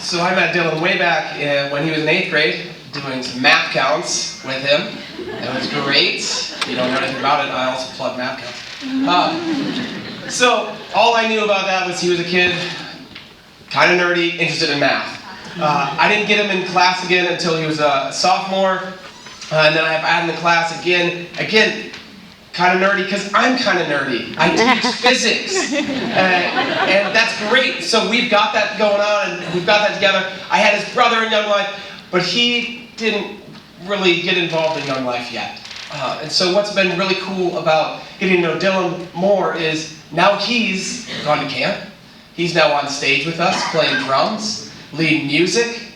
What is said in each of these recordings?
So I met Dillon way back when he was in 8th grade, doing some math counts with him. It was great. If you don't know anything about it, I also plug math counts. So all I knew about that was he was a kid, kind of nerdy, interested in math. I didn't get him in class again until he was a sophomore, and then I had him in class again, kind of nerdy, because I'm kind of nerdy. I teach physics, and that's great. So we've got that going on, and we've got that together. I had his brother in Young Life, but he didn't really get involved in Young Life yet. And so what's been really cool about getting to know Dillon more is now he's gone to camp. He's now on stage with us, playing drums, leading music.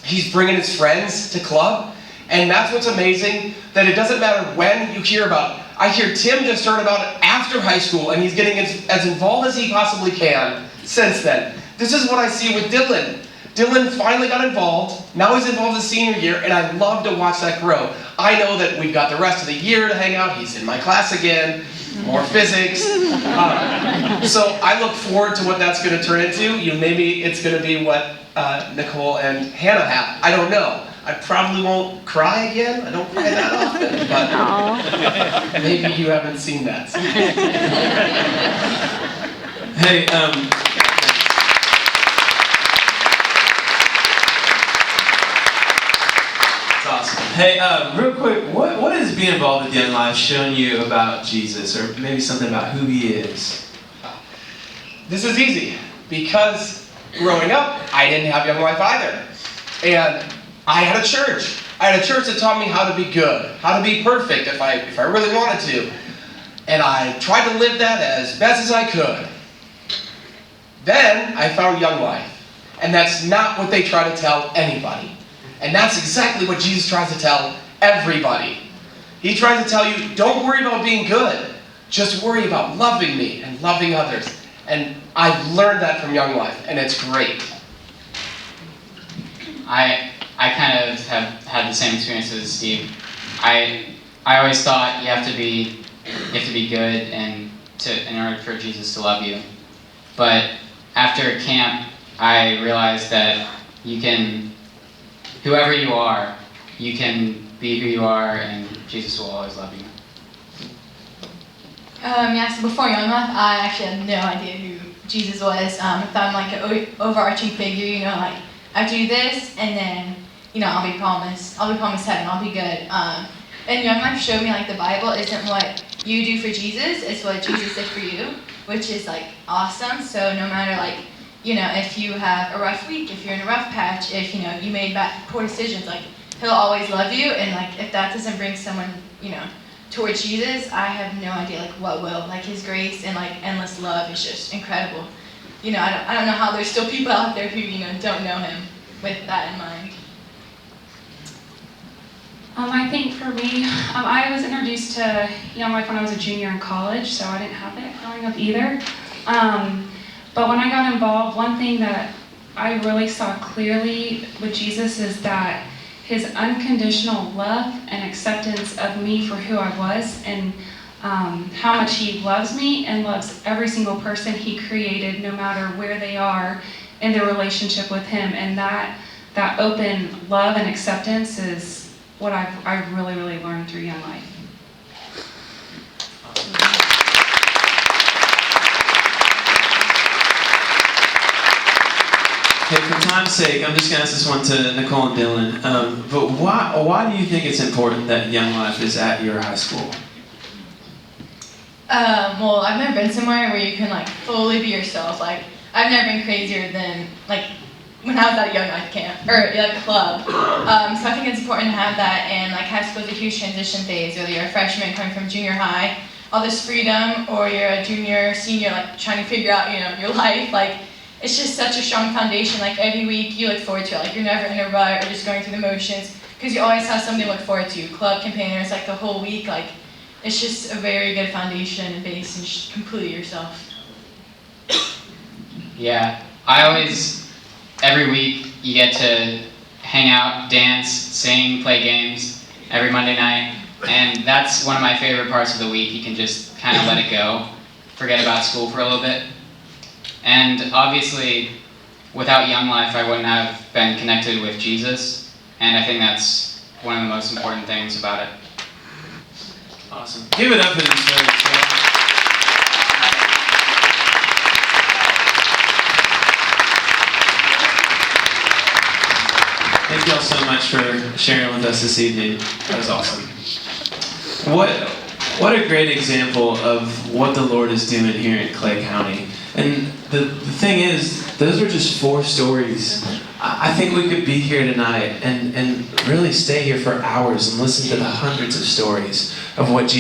He's bringing his friends to club. And that's what's amazing, that it doesn't matter when you hear about it. I hear Tim just heard about it after high school, and he's getting as involved as he possibly can since then. This is what I see with Dillon. Dillon finally got involved. Now he's involved his senior year, and I love to watch that grow. I know that we've got the rest of the year to hang out. He's in my class again, more physics. So I look forward to what that's going to turn into. Maybe it's going to be what Nicole and Hannah have. I don't know. I probably won't cry again. I don't cry that often, but maybe you haven't seen that. Hey, that's awesome. Hey, real quick, what has being involved with Young Life shown you about Jesus, or maybe something about who he is? This is easy, because growing up, I didn't have Young Life either. And I had a church. I had a church that taught me how to be good, how to be perfect if I really wanted to. And I tried to live that as best as I could. Then I found Young Life. And that's not what they try to tell anybody. And that's exactly what Jesus tries to tell everybody. He tries to tell you, don't worry about being good. Just worry about loving me and loving others. And I've learned that from Young Life, and it's great. I kind of have had the same experience as Steve. I always thought you have to be good and in order for Jesus to love you. But after camp, I realized that you can, whoever you are, you can be who you are, and Jesus will always love you. So before Young Life, I actually had no idea who Jesus was. I thought I'm like an overarching figure, like I do this, and then I'll be promised heaven, I'll be good. And Young Life showed me like the Bible isn't what you do for Jesus, it's what Jesus did for you, which is like awesome. So no matter like if you have a rough week, if you're in a rough patch, if you made poor decisions, like he'll always love you. And like if that doesn't bring someone towards Jesus, I have no idea like what will. Like his grace and like endless love is just incredible. I don't know how there's still people out there who don't know him with that in mind. I think for me, I was introduced to Young Life when I was a junior in college, so I didn't have it growing up either. But when I got involved, one thing that I really saw clearly with Jesus is that his unconditional love and acceptance of me for who I was, and how much he loves me and loves every single person he created, no matter where they are in their relationship with him. And that open love and acceptance is what I've really, really learned through Young Life. Hey, for time's sake, I'm just going to ask this one to Nicole and Dillon. But why do you think it's important that Young Life is at your high school? Well, I've never been somewhere where you can like fully be yourself. Like I've never been crazier than like when I was at a Young Life camp or like club. So I think it's important to have that, and like high school is a huge transition phase. Whether you're a freshman coming from junior high, all this freedom, or you're a junior, senior, like trying to figure out your life. Like it's just such a strong foundation. Like every week you look forward to it. Like you're never in a rut or just going through the motions, because you always have something to look forward to. Club companions, like the whole week. Like it's just a very good foundation and base, and just completely yourself. Yeah, every week you get to hang out, dance, sing, play games every Monday night, and that's one of my favorite parts of the week. You can just kind of let it go, forget about school for a little bit. And obviously, without Young Life, I wouldn't have been connected with Jesus, and I think that's one of the most important things about it. Awesome. Give it up for these folks. Thank you all so much for sharing with us this evening. That was awesome. What a great example of what the Lord is doing here in Clay County. And the thing is, those were just 4 stories. I think we could be here tonight and really stay here for hours and listen to the hundreds of stories of what Jesus